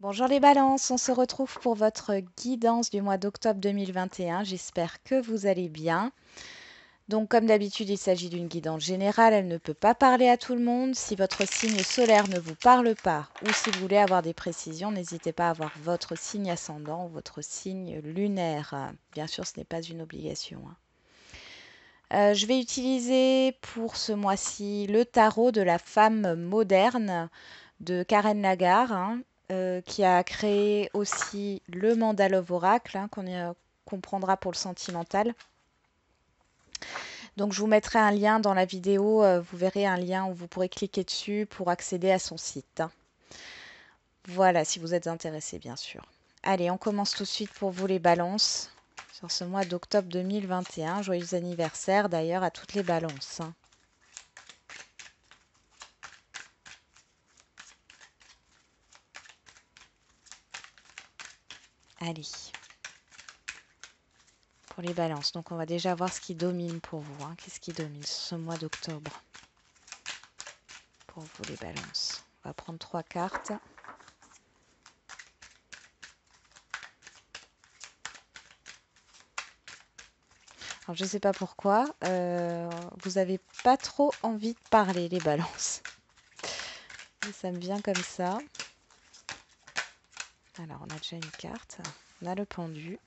Bonjour les balances, on se retrouve pour votre guidance du mois d'octobre 2021. J'espère que vous allez bien. Donc comme d'habitude, il s'agit d'une guidance générale, elle ne peut pas parler à tout le monde. Si votre signe solaire ne vous parle pas ou si vous voulez avoir des précisions, n'hésitez pas à avoir votre signe ascendant ou votre signe lunaire. Bien sûr, ce n'est pas une obligation, hein. Je vais utiliser pour ce mois-ci le tarot de la femme moderne de Karen Lagarde, hein, qui a créé aussi le Mandala of Oracle, hein, qu'on comprendra pour le sentimental. Donc je vous mettrai un lien dans la vidéo, vous verrez un lien où vous pourrez cliquer dessus pour accéder à son site, hein. Voilà, si vous êtes intéressé, bien sûr. Allez, on commence tout de suite pour vous les balances sur ce mois d'octobre 2021. Joyeux anniversaire d'ailleurs à toutes les balances, hein. Allez, pour les balances. Donc on va déjà voir ce qui domine pour vous, hein. Qu'est-ce qui domine ce mois d'octobre pour vous les balances? On va prendre 3 cartes. Alors je ne sais pas pourquoi, vous n'avez pas trop envie de parler les balances. Ça me vient comme ça. Alors on a déjà une carte. On a le pendu.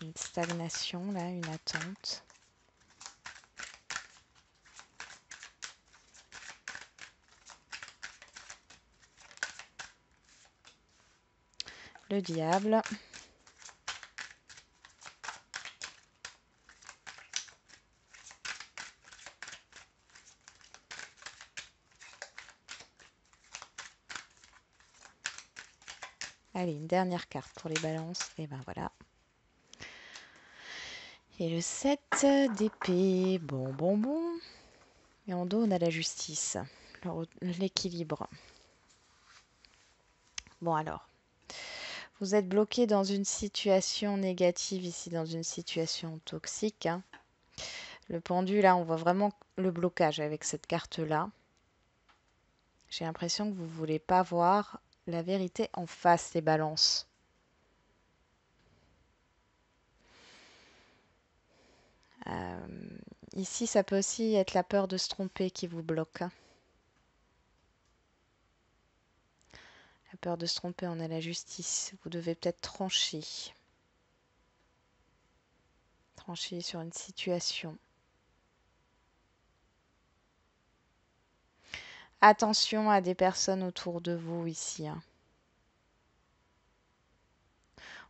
Une stagnation là, une attente. Le diable. Allez, une dernière carte pour les balances. Et ben voilà. Et le 7 d'épée. Bon, bon, bon. Et en dos, on a la justice. L'équilibre. Bon alors. Vous êtes bloqué dans une situation négative ici, dans une situation toxique, hein. Le pendu, là, on voit vraiment le blocage avec cette carte-là. J'ai l'impression que vous ne voulez pas voir la vérité en face, les balances. Euh, Ici, ça peut aussi être la peur de se tromper qui vous bloque, hein. La peur de se tromper, on a la justice. Vous devez peut-être trancher. Trancher sur une situation. Attention à des personnes autour de vous ici, hein.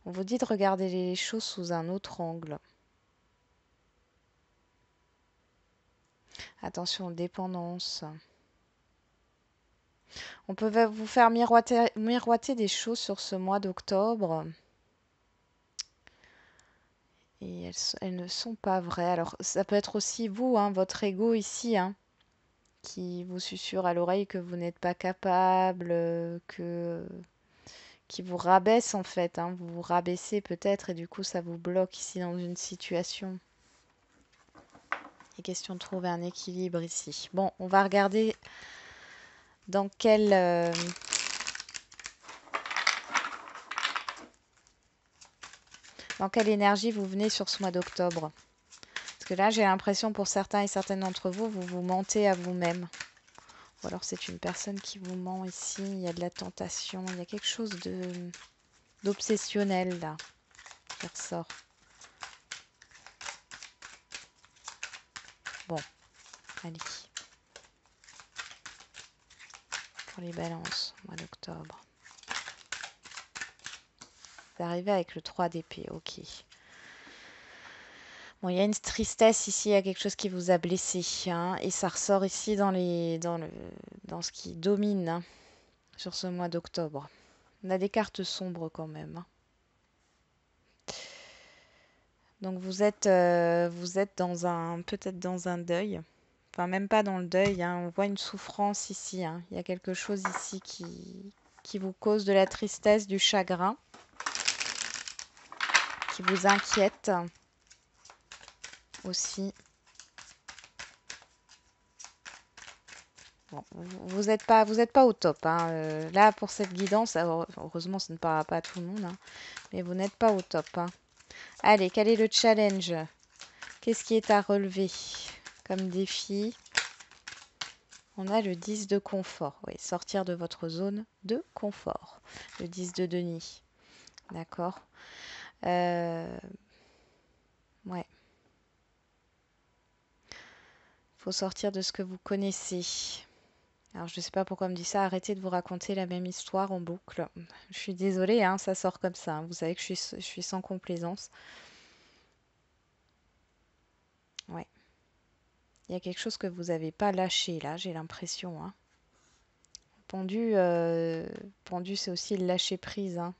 On vous dit de regarder les choses sous un autre angle. Attention aux dépendances. On peut vous faire miroiter des choses sur ce mois d'octobre. Et elles ne sont pas vraies. Alors, ça peut être aussi vous, hein, votre ego ici, hein, qui vous susurre à l'oreille que vous n'êtes pas capable, qui vous rabaisse en fait, hein. Vous vous rabaissez peut-être et du coup, ça vous bloque ici dans une situation. Il est question de trouver un équilibre ici. Bon, on va regarder dans quelle énergie vous venez sur ce mois d'octobre. Parce que là, j'ai l'impression pour certains et certaines d'entre vous, vous vous mentez à vous-même. Ou alors c'est une personne qui vous ment ici. Il y a de la tentation. Il y a quelque chose d'obsessionnel là qui ressort. Bon, allez. Pour les balances, mois d'octobre. Vous arrivez avec le 3 d'épée, ok. Bon, il y a une tristesse ici, il y a quelque chose qui vous a blessé, hein, et ça ressort ici dans ce qui domine, hein, sur ce mois d'octobre. On a des cartes sombres quand même, hein. Donc vous êtes peut-être dans un deuil. Enfin, même pas dans le deuil, hein. On voit une souffrance ici, hein. Il y a quelque chose ici qui vous cause de la tristesse, du chagrin, qui vous inquiète aussi. Bon, vous êtes pas au top, hein. Là, pour cette guidance, heureusement, ça ne parlera pas à tout le monde, hein, mais vous n'êtes pas au top, hein. Allez, quel est le challenge? Qu'est-ce qui est à relever comme défi? On a le 10 de confort. Oui, sortir de votre zone de confort. Le 10 de denier. D'accord. Ouais. Faut sortir de ce que vous connaissez. Alors, je ne sais pas pourquoi on me dit ça. Arrêtez de vous raconter la même histoire en boucle. Je suis désolée, hein, ça sort comme ça, hein. Vous savez que je suis sans complaisance. Ouais. Il y a quelque chose que vous n'avez pas lâché, là, j'ai l'impression, hein. Pendu, pendu, c'est aussi le lâcher prise, hein.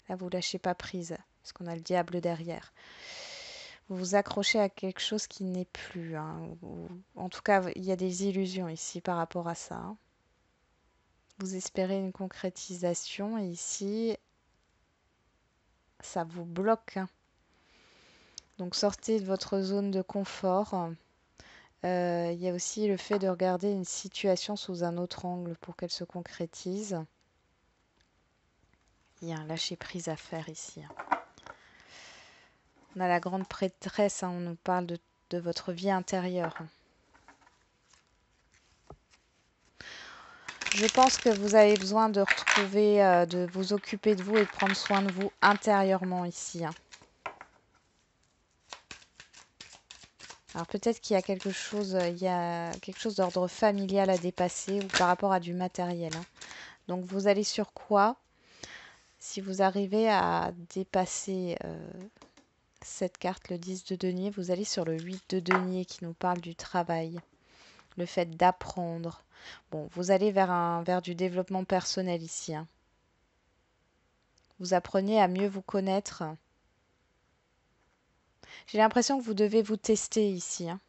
Là, vous lâchez pas prise, parce qu'on a le diable derrière. Vous vous accrochez à quelque chose qui n'est plus, hein. En tout cas, il y a des illusions ici par rapport à ça, hein. Vous espérez une concrétisation et ici, ça vous bloque, hein. Donc sortez de votre zone de confort. Il y a aussi le fait de regarder une situation sous un autre angle pour qu'elle se concrétise. Il y a un lâcher-prise à faire ici, hein. On a la grande prêtresse, hein, on nous parle de votre vie intérieure. Je pense que vous avez besoin de retrouver, de vous occuper de vous et de prendre soin de vous intérieurement ici, hein. Alors peut-être qu'il y a quelque chose, d'ordre familial à dépasser ou par rapport à du matériel, hein. Donc vous allez sur quoi? Si vous arrivez à dépasser cette carte, le 10 de denier, vous allez sur le 8 de denier qui nous parle du travail, le fait d'apprendre. Bon, vous allez vers du développement personnel ici, hein. Vous apprenez à mieux vous connaître. J'ai l'impression que vous devez vous tester ici, hein.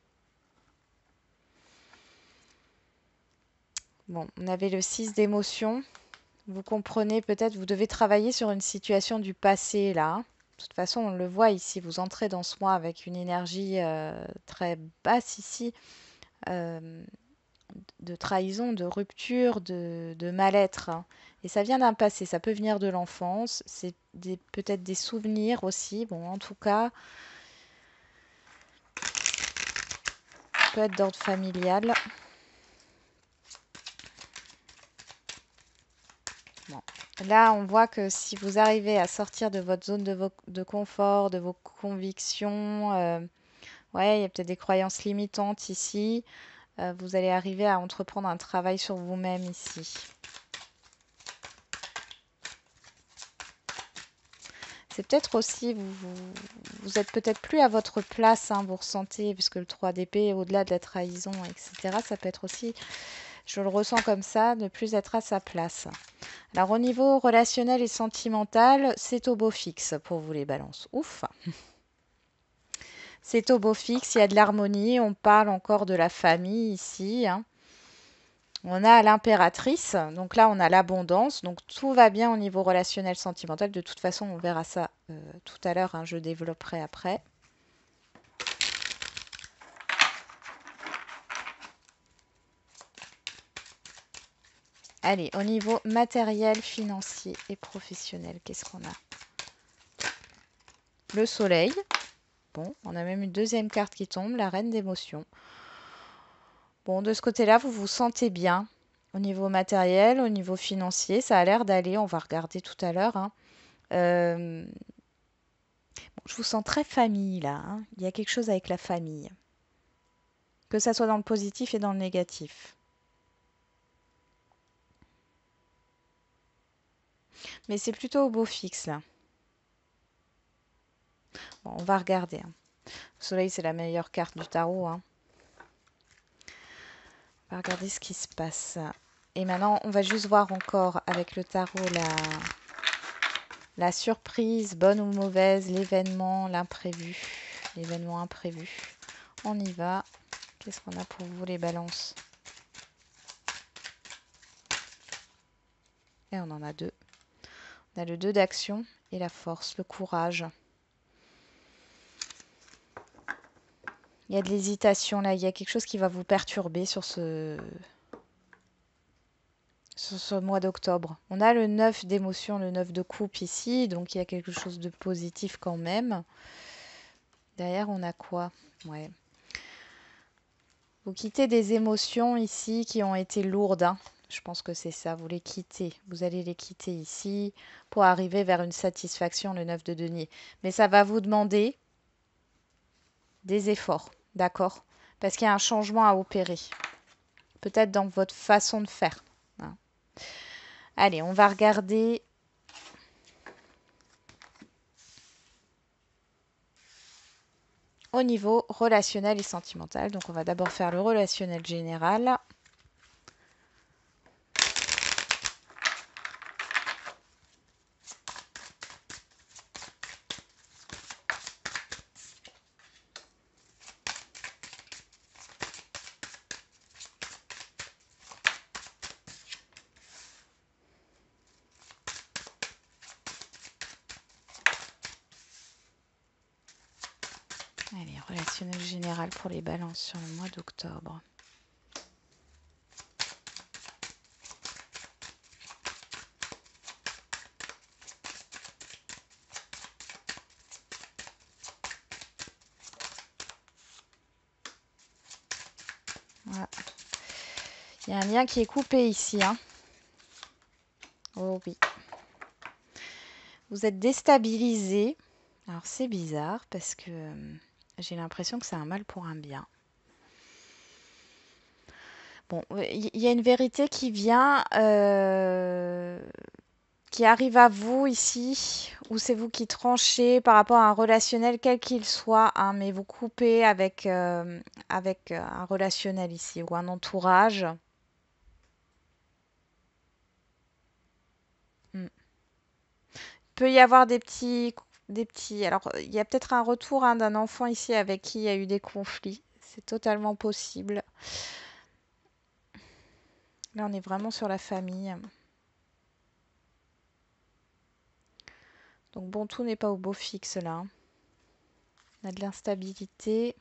Bon, on avait le 6 d'émotion. Vous comprenez peut-être, vous devez travailler sur une situation du passé là, hein. De toute façon, on le voit ici, vous entrez dans ce mois avec une énergie très basse ici, euh, de trahison, de rupture, de mal-être, hein. Et ça vient d'un passé, ça peut venir de l'enfance, c'est peut-être des souvenirs aussi, bon en tout cas, ça peut être d'ordre familial. Bon. Là, on voit que si vous arrivez à sortir de votre zone de confort, de vos convictions, ouais, il y a peut-être des croyances limitantes ici. Vous allez arriver à entreprendre un travail sur vous-même ici. C'est peut-être aussi, vous êtes peut-être plus à votre place, hein, vous ressentez, puisque le 3 d'épée, au-delà de la trahison, etc., ça peut être aussi, je le ressens comme ça, ne plus être à sa place. Alors au niveau relationnel et sentimental, c'est au beau fixe pour vous les balances. Ouf! C'est au beau fixe, il y a de l'harmonie, on parle encore de la famille ici, hein. On a l'impératrice, donc là on a l'abondance, donc tout va bien au niveau relationnel sentimental. De toute façon, on verra ça tout à l'heure, hein, je développerai après. Allez, au niveau matériel, financier et professionnel, qu'est-ce qu'on a? Le soleil. Bon, on a même une deuxième carte qui tombe, la reine d'émotion. Bon, de ce côté-là, vous vous sentez bien. Au niveau matériel, au niveau financier, ça a l'air d'aller. On va regarder tout à l'heure, hein. Bon, je vous sens très famille là, hein. Il y a quelque chose avec la famille. Que ça soit dans le positif et dans le négatif. Mais c'est plutôt au beau fixe là. Bon, on va regarder, hein. Le soleil, c'est la meilleure carte du tarot, hein. On va regarder ce qui se passe. Et maintenant, on va juste voir encore avec le tarot la surprise, bonne ou mauvaise, l'événement, l'imprévu. L'événement imprévu. On y va. Qu'est-ce qu'on a pour vous les balances? Et on en a deux. On a le 2 d'action et la force, le courage. Il y a de l'hésitation là, il y a quelque chose qui va vous perturber sur ce sur ce mois d'octobre. On a le 9 d'émotion, le 9 de coupe ici, donc il y a quelque chose de positif quand même. Derrière, on a quoi? Ouais. Vous quittez des émotions ici qui ont été lourdes, hein. Je pense que c'est ça, vous les quittez. Vous allez les quitter ici pour arriver vers une satisfaction, le 9 de denier. Mais ça va vous demander des efforts, d'accord? Parce qu'il y a un changement à opérer. Peut-être dans votre façon de faire, hein. Allez, on va regarder au niveau relationnel et sentimental. Donc, on va d'abord faire le relationnel général. Allez, relationnel général pour les balances sur le mois d'octobre. Voilà. Il y a un lien qui est coupé ici, hein. Oh oui. Vous êtes déstabilisé. Alors c'est bizarre parce que j'ai l'impression que c'est un mal pour un bien. Bon, il y a une vérité qui vient, qui arrive à vous ici, ou c'est vous qui tranchez par rapport à un relationnel quel qu'il soit, hein, mais vous coupez avec, un relationnel ici ou un entourage. Mm. Il peut y avoir des petits. Alors, il y a peut-être un retour, hein, d'un enfant ici avec qui il y a eu des conflits. C'est totalement possible. Là, on est vraiment sur la famille. Donc bon, tout n'est pas au beau fixe là, hein. On a de l'instabilité.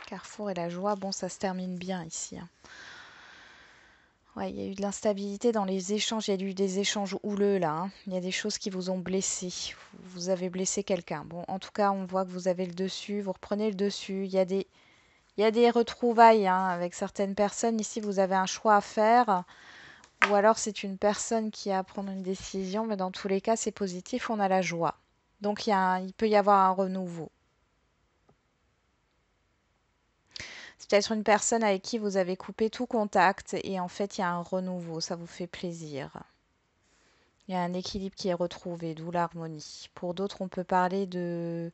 Carrefour et la joie, bon, ça se termine bien ici, hein. Ouais, il y a eu de l'instabilité dans les échanges. Il y a eu des échanges houleux là, hein. Il y a des choses qui vous ont blessé. Vous avez blessé quelqu'un. Bon, en tout cas, on voit que vous avez le dessus. Vous reprenez le dessus. Il y a des retrouvailles, hein, avec certaines personnes. Ici, vous avez un choix à faire. Ou alors, c'est une personne qui a à prendre une décision. Mais dans tous les cas, c'est positif. On a la joie. Donc, il peut y avoir un renouveau. C'est peut-être une personne avec qui vous avez coupé tout contact et en fait il y a un renouveau, ça vous fait plaisir. Il y a un équilibre qui est retrouvé, d'où l'harmonie. Pour d'autres, on peut parler de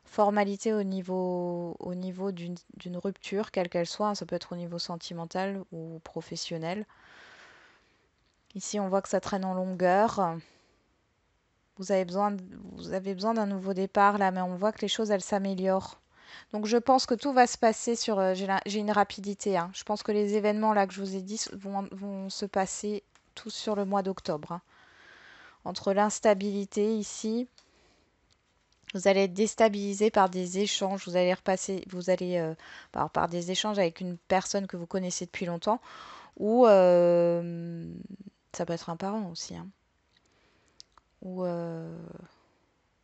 formalité au niveau d'une rupture, quelle qu'elle soit, hein. Ça peut être au niveau sentimental ou professionnel. Ici, on voit que ça traîne en longueur. Vous avez besoin, vous avez besoin d'un nouveau départ là, mais on voit que les choses, elles s'améliorent. Donc je pense que tout va se passer sur... j'ai une rapidité, hein. Je pense que les événements là que je vous ai dit vont se passer tous sur le mois d'octobre, hein. Entre l'instabilité ici, vous allez être déstabilisé par des échanges, par des échanges avec une personne que vous connaissez depuis longtemps, ou ça peut être un parent aussi, hein, ou, euh,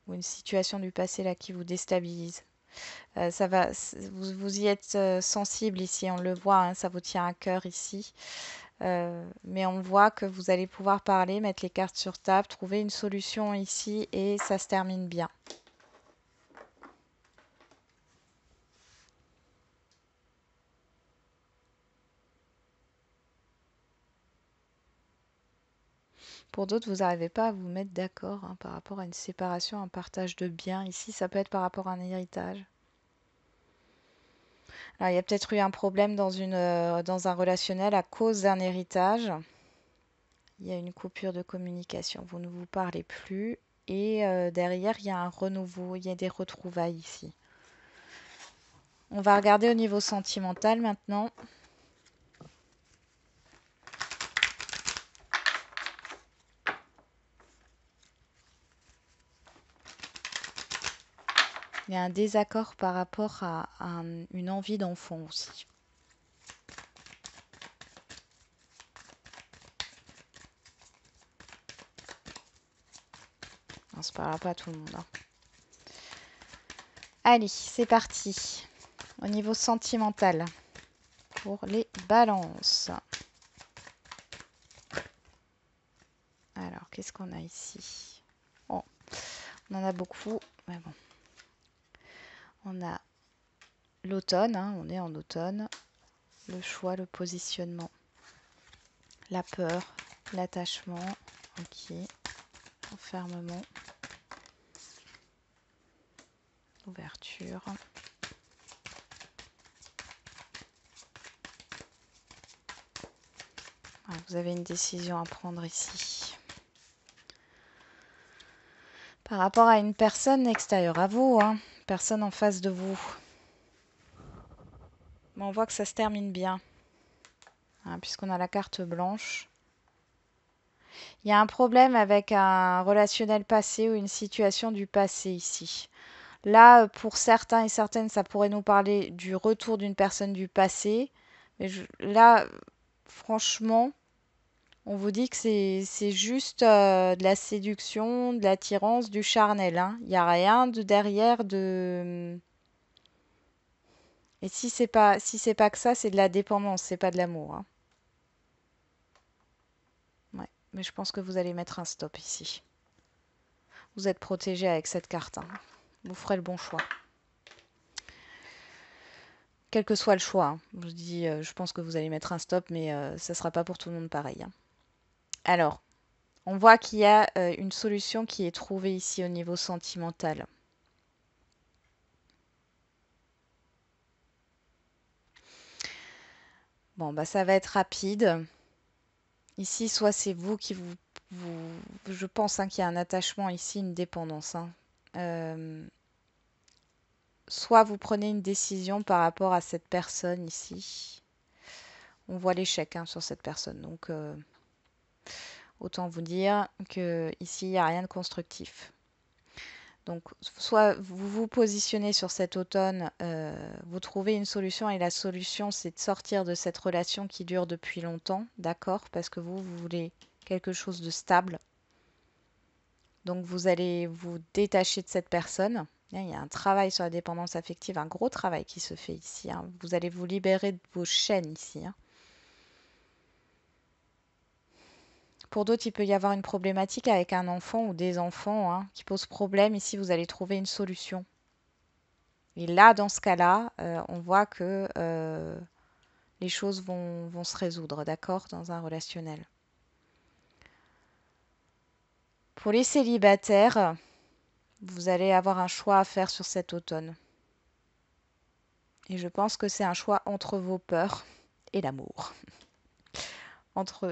ou une situation du passé là qui vous déstabilise. Vous y êtes sensible ici, on le voit, hein, ça vous tient à cœur ici. Mais on voit que vous allez pouvoir parler, mettre les cartes sur table, trouver une solution ici et ça se termine bien. Pour d'autres, vous n'arrivez pas à vous mettre d'accord, hein, par rapport à une séparation, un partage de biens. Ici, ça peut être par rapport à un héritage. Alors, il y a peut-être eu un problème dans un relationnel à cause d'un héritage. Il y a une coupure de communication. Vous ne vous parlez plus. Et derrière, il y a un renouveau. Il y a des retrouvailles ici. On va regarder au niveau sentimental maintenant. Il y a un désaccord par rapport à une envie d'enfant aussi. Non, ça ne parlera pas à tout le monde, hein. Allez, c'est parti. Au niveau sentimental, pour les balances. Alors, qu'est-ce qu'on a ici? Oh, on en a beaucoup, mais bon. On a l'automne, hein, on est en automne. Le choix, le positionnement, la peur, l'attachement, ok, l'enfermement, l'ouverture. Voilà, vous avez une décision à prendre ici. Par rapport à une personne extérieure à vous, hein, personne en face de vous. Mais on voit que ça se termine bien, hein, puisqu'on a la carte blanche. Il y a un problème avec un relationnel passé ou une situation du passé ici. Là, pour certains et certaines, ça pourrait nous parler du retour d'une personne du passé. Mais là, franchement, on vous dit que c'est juste de la séduction, de l'attirance, du charnel, hein. Il n'y a rien de derrière de... Et si c'est pas que ça, c'est de la dépendance, c'est pas de l'amour, hein. Ouais, mais je pense que vous allez mettre un stop ici. Vous êtes protégé avec cette carte, hein. Vous ferez le bon choix. Quel que soit le choix, hein. Je vous dis, je pense que vous allez mettre un stop, mais ça ne sera pas pour tout le monde pareil, hein. Alors, on voit qu'il y a une solution qui est trouvée ici au niveau sentimental. Bon, bah ça va être rapide. Ici, soit c'est vous qui je pense, hein, qu'il y a un attachement ici, une dépendance, hein. Soit vous prenez une décision par rapport à cette personne ici. On voit l'échec, hein, sur cette personne. Donc, autant vous dire que ici, il n'y a rien de constructif. Donc, soit vous vous positionnez sur cet automne, vous trouvez une solution et la solution, c'est de sortir de cette relation qui dure depuis longtemps, d'accord? Parce que vous voulez quelque chose de stable. Donc, vous allez vous détacher de cette personne. Il y a un travail sur la dépendance affective, un gros travail qui se fait ici, hein. Vous allez vous libérer de vos chaînes ici, hein. Pour d'autres, il peut y avoir une problématique avec un enfant ou des enfants, hein, qui posent problème. Ici, vous allez trouver une solution. Et là, dans ce cas-là, on voit que les choses vont se résoudre, d'accord, dans un relationnel. Pour les célibataires, vous allez avoir un choix à faire sur cet automne. Et je pense que c'est un choix entre vos peurs et l'amour.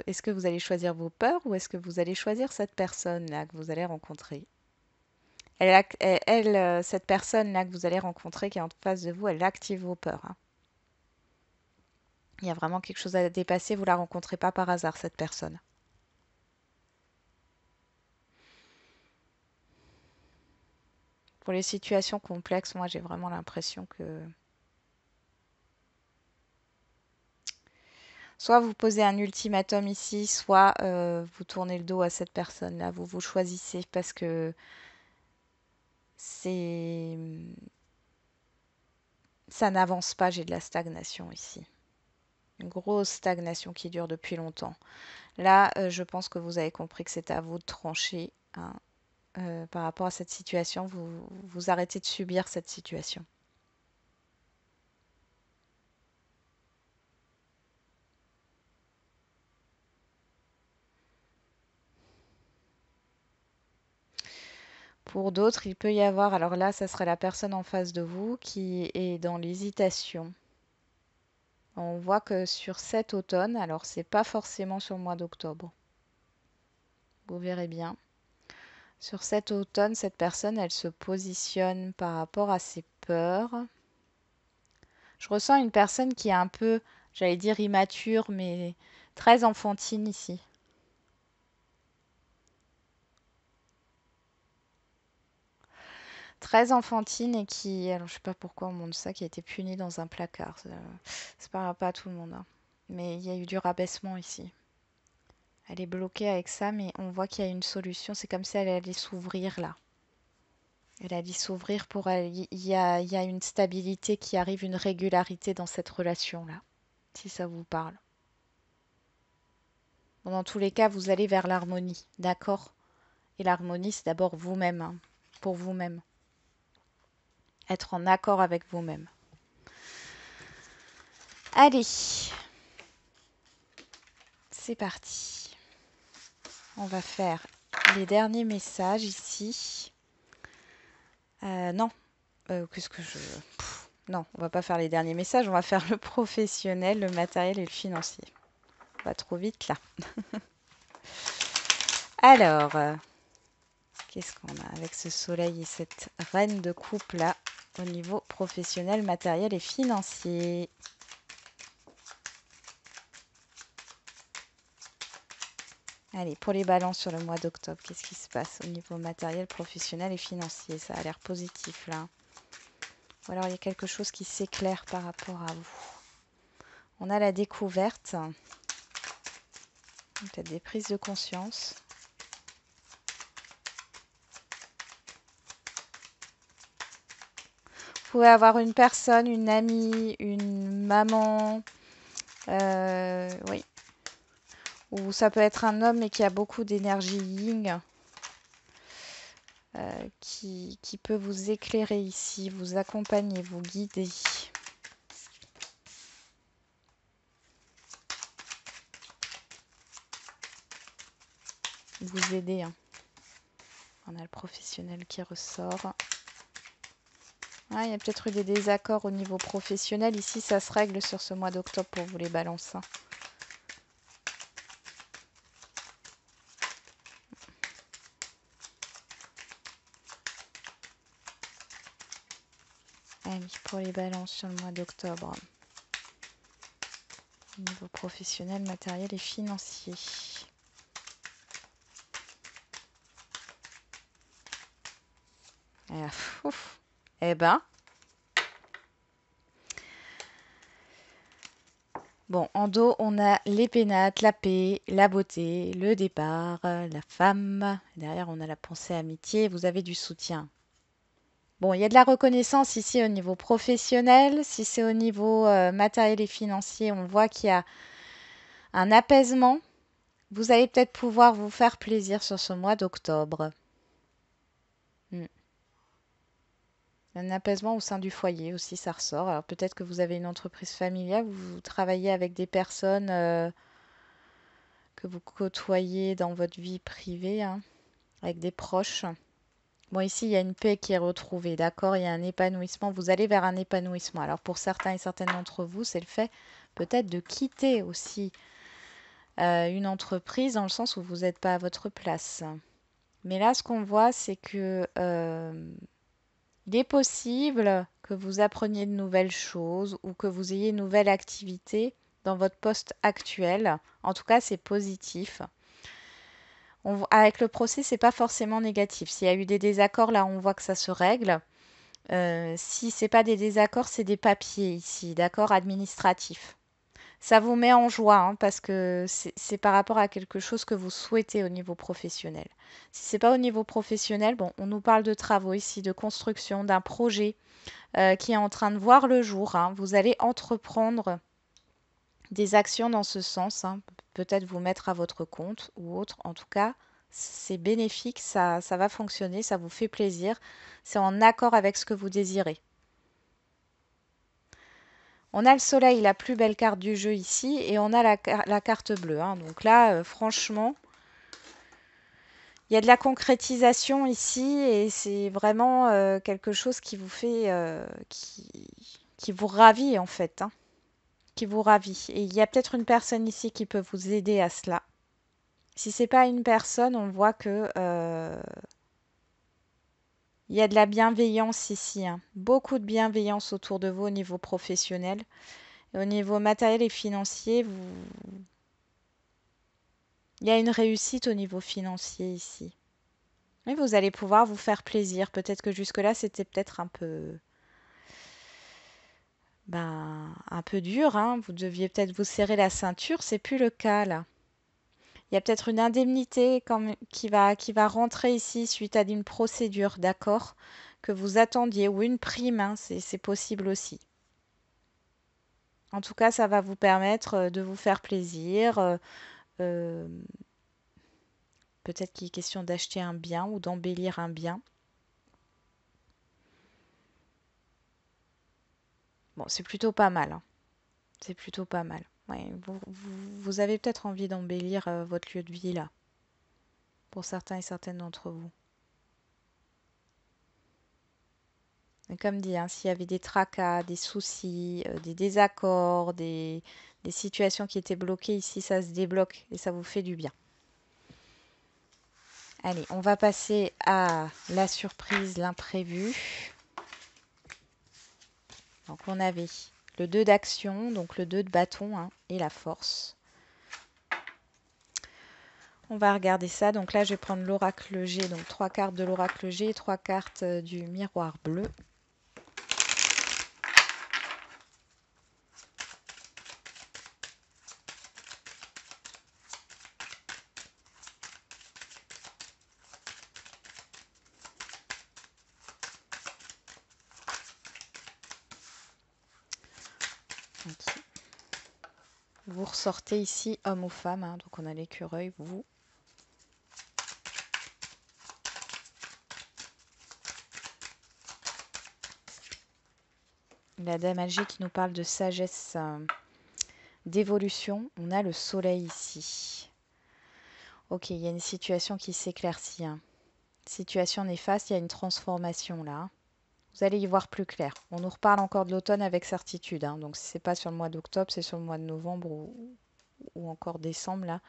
Est-ce que vous allez choisir vos peurs ou est-ce que vous allez choisir cette personne-là que vous allez rencontrer? Cette personne-là que vous allez rencontrer qui est en face de vous, elle active vos peurs, hein. Il y a vraiment quelque chose à dépasser. Vous ne la rencontrez pas par hasard, cette personne. Pour les situations complexes, moi, j'ai vraiment l'impression que... Soit vous posez un ultimatum ici, soit vous tournez le dos à cette personne-là. Vous choisissez parce que c'est... ça n'avance pas, j'ai de la stagnation ici. Une grosse stagnation qui dure depuis longtemps. Là, je pense que vous avez compris que c'est à vous de trancher, hein. Par rapport à cette situation, vous arrêtez de subir cette situation. Pour d'autres, il peut y avoir, alors là, ça serait la personne en face de vous qui est dans l'hésitation. On voit que sur cet automne, alors c'est pas forcément sur le mois d'octobre, vous verrez bien. Sur cet automne, cette personne, elle se positionne par rapport à ses peurs. Je ressens une personne qui est un peu, j'allais dire immature, mais très enfantine ici. très enfantine et qui, alors je sais pas pourquoi on montre ça, qui a été punie dans un placard. Ça parlera pas à tout le monde, hein. Mais il y a eu du rabaissement ici. Elle est bloquée avec ça, mais on voit qu'il y a une solution. C'est comme si elle allait s'ouvrir là. Elle allait s'ouvrir pour... il y a une stabilité qui arrive, une régularité dans cette relation-là, si ça vous parle. Bon, dans tous les cas, vous allez vers l'harmonie, d'accord? Et l'harmonie, c'est d'abord vous-même, hein, pour vous-même. Être en accord avec vous-même. Allez, c'est parti. On va faire les derniers messages ici. Non, qu'est-ce que je... Non, on va pas faire les derniers messages, on va faire le professionnel, le matériel et le financier. Pas trop vite là. Alors, qu'est-ce qu'on a avec ce soleil et cette reine de coupe là au niveau professionnel, matériel et financier? Allez, pour les balances sur le mois d'octobre, qu'est-ce qui se passe au niveau matériel, professionnel et financier? Ça a l'air positif là. Ou alors il y a quelque chose qui s'éclaire par rapport à vous. On a la découverte. Peut-être des prises de conscience. Vous pouvez avoir une personne, une amie, une maman. Oui. Ou ça peut être un homme mais qui a beaucoup d'énergie yin. Qui peut vous éclairer ici, vous accompagner, vous guider. Vous aider, hein. On a le professionnel qui ressort. Ah, il y a peut-être eu des désaccords au niveau professionnel. Ici, ça se règle sur ce mois d'octobre pour vous les balances, hein. Allez, pour les balances sur le mois d'octobre. Au niveau professionnel, matériel et financier. Ouf. Eh ben. Bon, en dos, on a les pénates, la paix, la beauté, le départ, la femme. Derrière, on a la pensée amitié. Vous avez du soutien. Bon, il y a de la reconnaissance ici au niveau professionnel. Si c'est au niveau matériel et financier, on voit qu'il y a un apaisement. Vous allez peut-être pouvoir vous faire plaisir sur ce mois d'octobre. Un apaisement au sein du foyer aussi, ça ressort. Alors peut-être que vous avez une entreprise familiale, vous travaillez avec des personnes que vous côtoyez dans votre vie privée, hein, avec des proches. Bon, ici, il y a une paix qui est retrouvée, d'accord? Il y a un épanouissement. Vous allez vers un épanouissement. Alors pour certains et certaines d'entre vous, c'est le fait peut-être de quitter aussi une entreprise dans le sens où vous n'êtes pas à votre place. Mais là, ce qu'on voit, c'est que il est possible que vous appreniez de nouvelles choses ou que vous ayez une nouvelle activité dans votre poste actuel. En tout cas, c'est positif. Avec le procès, c'est pas forcément négatif. S'il y a eu des désaccords, là, on voit que ça se règle. Si c'est pas des désaccords, c'est des papiers ici, d'accord, administratifs. Ça vous met en joie, hein, parce que c'est par rapport à quelque chose que vous souhaitez au niveau professionnel. Si c'est pas au niveau professionnel, bon, on nous parle de travaux ici, de construction, d'un projet qui est en train de voir le jour, hein. Vous allez entreprendre des actions dans ce sens, hein. Peut-être vous mettre à votre compte ou autre. En tout cas, c'est bénéfique, ça va fonctionner, ça vous fait plaisir. C'est en accord avec ce que vous désirez. On a le soleil, la plus belle carte du jeu ici, et on a la carte bleue, hein. Donc là, franchement, il y a de la concrétisation ici, et c'est vraiment quelque chose qui vous fait, qui vous ravit en fait, hein, qui vous ravit. Et il y a peut-être une personne ici qui peut vous aider à cela. Si c'est pas une personne, on voit que il y a de la bienveillance ici, hein. Beaucoup de bienveillance autour de vous au niveau professionnel. Et au niveau matériel et financier, il y a une réussite au niveau financier ici. Oui, vous allez pouvoir vous faire plaisir. Peut-être que jusque-là, c'était peut-être un peu dur, hein. Vous deviez peut-être vous serrer la ceinture. C'est plus le cas là. Il y a peut-être une indemnité qui va rentrer ici suite à une procédure, d'accord, que vous attendiez, ou une prime, hein, c'est possible aussi. En tout cas, ça va vous permettre de vous faire plaisir. Euh, Peut-être qu'il est question d'acheter un bien ou d'embellir un bien. Bon, c'est plutôt pas mal, hein. C'est plutôt pas mal. Ouais, vous avez peut-être envie d'embellir votre lieu de vie là, pour certains et certaines d'entre vous. Et comme dit, hein, s'il y avait des tracas, des soucis, des désaccords, des situations qui étaient bloquées, ici ça se débloque et ça vous fait du bien. Allez, on va passer à la surprise, l'imprévu. Donc on avait le 2 d'action, donc le 2 de bâton, hein, et la force. On va regarder ça. Donc là, je vais prendre l'oracle G, donc 3 cartes de l'oracle G et 3 cartes du miroir bleu. Okay. Vous ressortez ici homme ou femme, hein, donc on a l'écureuil, vous. La dame âgée qui nous parle de sagesse, d'évolution. On a le soleil ici. Ok, il y a une situation qui s'éclaircit, hein. Situation néfaste, il y a une transformation là. Vous allez y voir plus clair. On nous reparle encore de l'automne avec certitude, hein. Donc si c'est pas sur le mois d'octobre, c'est sur le mois de novembre ou encore décembre là.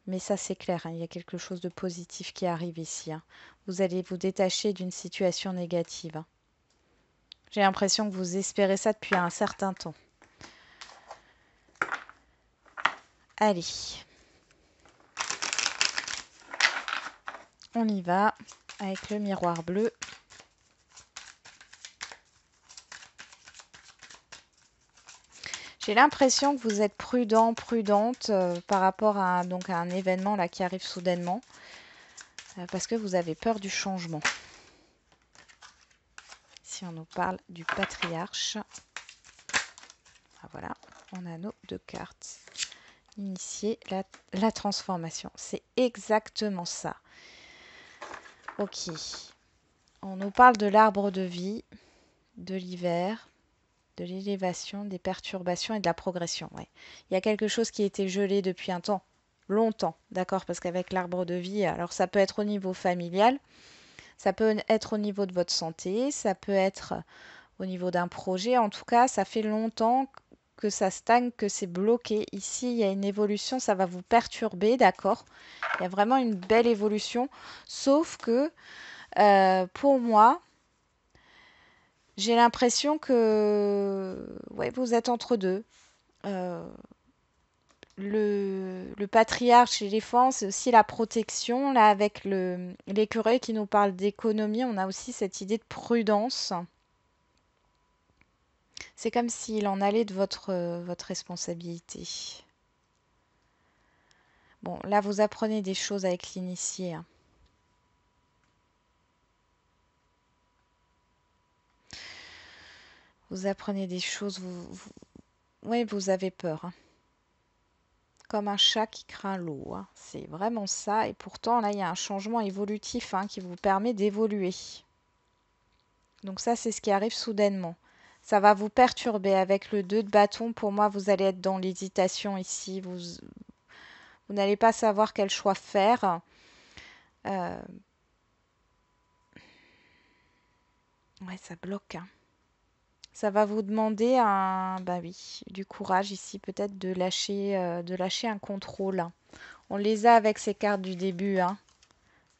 Mais ça c'est clair, hein. Il y a quelque chose de positif qui arrive ici, hein. Vous allez vous détacher d'une situation négative, hein. J'ai l'impression que vous espérez ça depuis un certain temps. Allez, on y va avec le miroir bleu. J'ai l'impression que vous êtes prudent, prudente par rapport à, donc, à un événement là qui arrive soudainement, parce que vous avez peur du changement. Si on nous parle du patriarche, ah, voilà, on a nos 2 cartes. Initier la transformation. C'est exactement ça. Ok. On nous parle de l'arbre de vie, de l'hiver, de l'élévation, des perturbations et de la progression. Ouais. Il y a quelque chose qui était gelé depuis un temps, longtemps, d'accord? Parce qu'avec l'arbre de vie, alors ça peut être au niveau familial, ça peut être au niveau de votre santé, ça peut être au niveau d'un projet. En tout cas, ça fait longtemps que ça stagne, que c'est bloqué. Ici, il y a une évolution, ça va vous perturber, d'accord? Il y a vraiment une belle évolution, sauf que pour moi, j'ai l'impression que ouais, vous êtes entre deux. Euh, le patriarche éléphant, c'est aussi la protection. Là, avec l'écureuil qui nous parle d'économie, on a aussi cette idée de prudence. C'est comme s'il en allait de votre responsabilité. Bon, là, vous apprenez des choses avec l'initié, hein. Vous apprenez des choses, oui, vous avez peur, hein. Comme un chat qui craint l'eau, hein. C'est vraiment ça. Et pourtant, là, il y a un changement évolutif, hein, qui vous permet d'évoluer. Donc ça, c'est ce qui arrive soudainement. Ça va vous perturber avec le 2 de bâton. Pour moi, vous allez être dans l'hésitation ici. Vous n'allez pas savoir quel choix faire. Euh, ouais, ça bloque, hein. Ça va vous demander bah oui, du courage ici, peut-être de lâcher un contrôle, hein. On les a avec ces cartes du début, hein.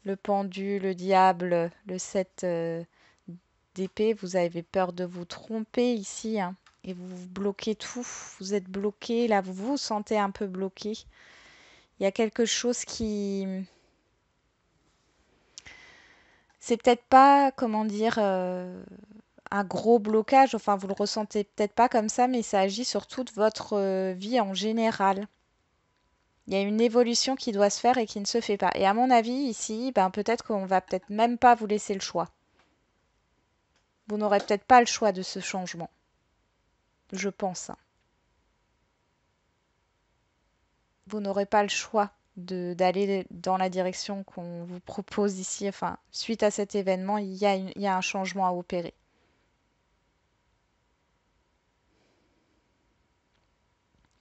Le pendu, le diable, le 7 d'épée. Vous avez peur de vous tromper ici, hein, et vous bloquez tout. Vous êtes bloqué, là, vous vous sentez un peu bloqué. Il y a quelque chose c'est peut-être pas, comment dire, un gros blocage. Enfin, vous le ressentez peut-être pas comme ça, mais ça agit sur toute votre vie en général. Il y a une évolution qui doit se faire et qui ne se fait pas. Et à mon avis, ici, ben, peut-être qu'on va peut-être même pas vous laisser le choix. Vous n'aurez peut-être pas le choix de ce changement. Je pense, hein. Vous n'aurez pas le choix d'aller dans la direction qu'on vous propose ici. Enfin, suite à cet événement, il y a un changement à opérer.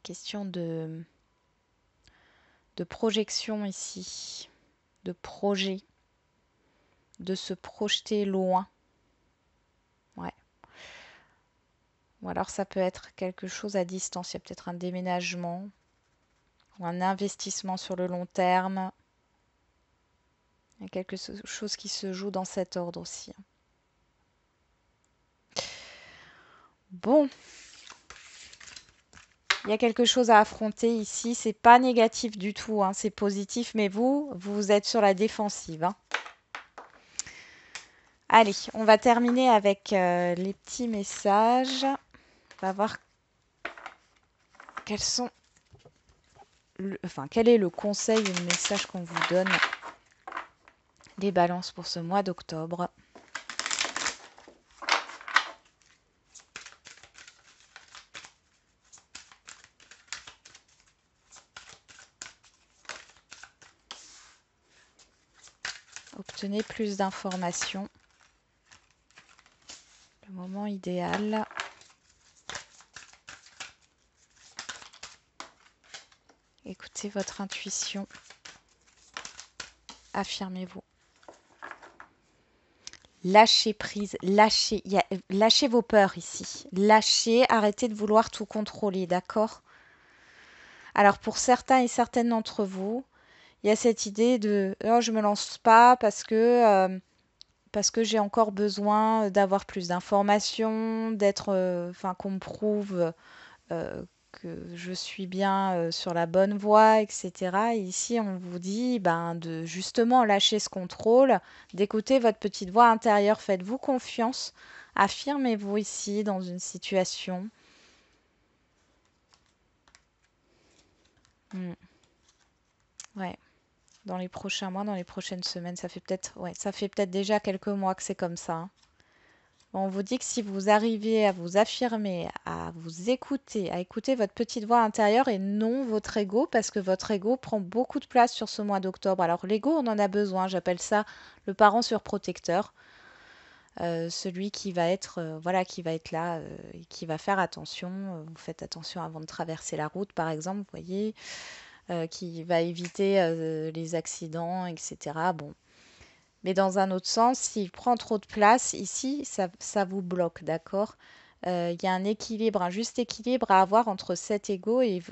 Question de projection ici, de projet, de se projeter loin. Ouais. Ou alors ça peut être quelque chose à distance. Il y a peut-être un déménagement ou un investissement sur le long terme. Il y a quelque chose qui se joue dans cet ordre aussi. Bon, il y a quelque chose à affronter ici. C'est pas négatif du tout, hein, c'est positif, mais vous êtes sur la défensive, hein. Allez, on va terminer avec les petits messages. On va voir quels sont quel est le conseil ou le message qu'on vous donne, les balances pour ce mois d'octobre. Obtenez plus d'informations. Le moment idéal. Écoutez votre intuition. Affirmez-vous. Lâchez prise, lâchez vos peurs ici. Lâchez, arrêtez de vouloir tout contrôler, d'accord? Alors pour certains et certaines d'entre vous, il y a cette idée de oh, je me lance pas parce que j'ai encore besoin d'avoir plus d'informations, d'être, enfin qu'on me prouve que je suis bien sur la bonne voie, etc. Et ici, on vous dit ben, de justement lâcher ce contrôle, d'écouter votre petite voix intérieure. Faites-vous confiance. Affirmez-vous ici dans une situation. Hmm. Ouais. Dans les prochains mois, dans les prochaines semaines, ça fait peut-être ouais, ça fait peut-être déjà quelques mois que c'est comme ça, hein. On vous dit que si vous arrivez à vous affirmer, à vous écouter, à écouter votre petite voix intérieure et non votre ego, parce que votre ego prend beaucoup de place sur ce mois d'octobre. Alors l'ego, on en a besoin, j'appelle ça le parent surprotecteur, celui qui va être, voilà, qui va être là, et qui va faire attention. Vous faites attention avant de traverser la route, par exemple, vous voyez, qui va éviter les accidents, etc. Bon, mais dans un autre sens, s'il prend trop de place, ici, ça vous bloque, d'accord? Il y a un équilibre, un juste équilibre à avoir entre cet ego et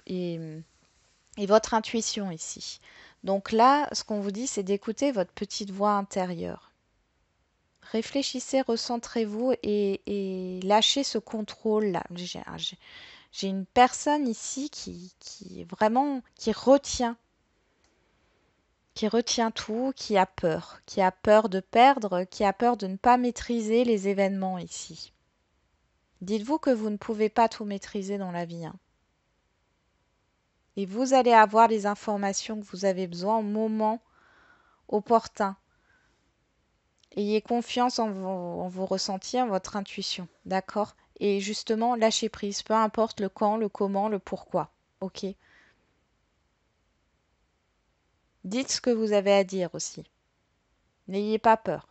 votre intuition ici. Donc là, ce qu'on vous dit, c'est d'écouter votre petite voix intérieure. Réfléchissez, recentrez-vous et lâchez ce contrôle-là. J'ai une personne ici qui vraiment qui retient tout, qui a peur de perdre, qui a peur de ne pas maîtriser les événements ici. Dites-vous que vous ne pouvez pas tout maîtriser dans la vie, hein. Et vous allez avoir les informations que vous avez besoin au moment opportun. Ayez confiance en vos ressentis, en votre intuition, d'accord? Et justement, lâchez prise, peu importe le quand, le comment, le pourquoi, ok? Dites ce que vous avez à dire aussi. N'ayez pas peur.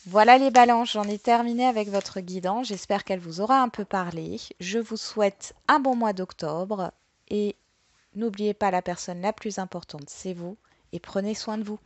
Voilà les balances, j'en ai terminé avec votre guidance. J'espère qu'elle vous aura un peu parlé. Je vous souhaite un bon mois d'octobre et n'oubliez pas la personne la plus importante, c'est vous et prenez soin de vous.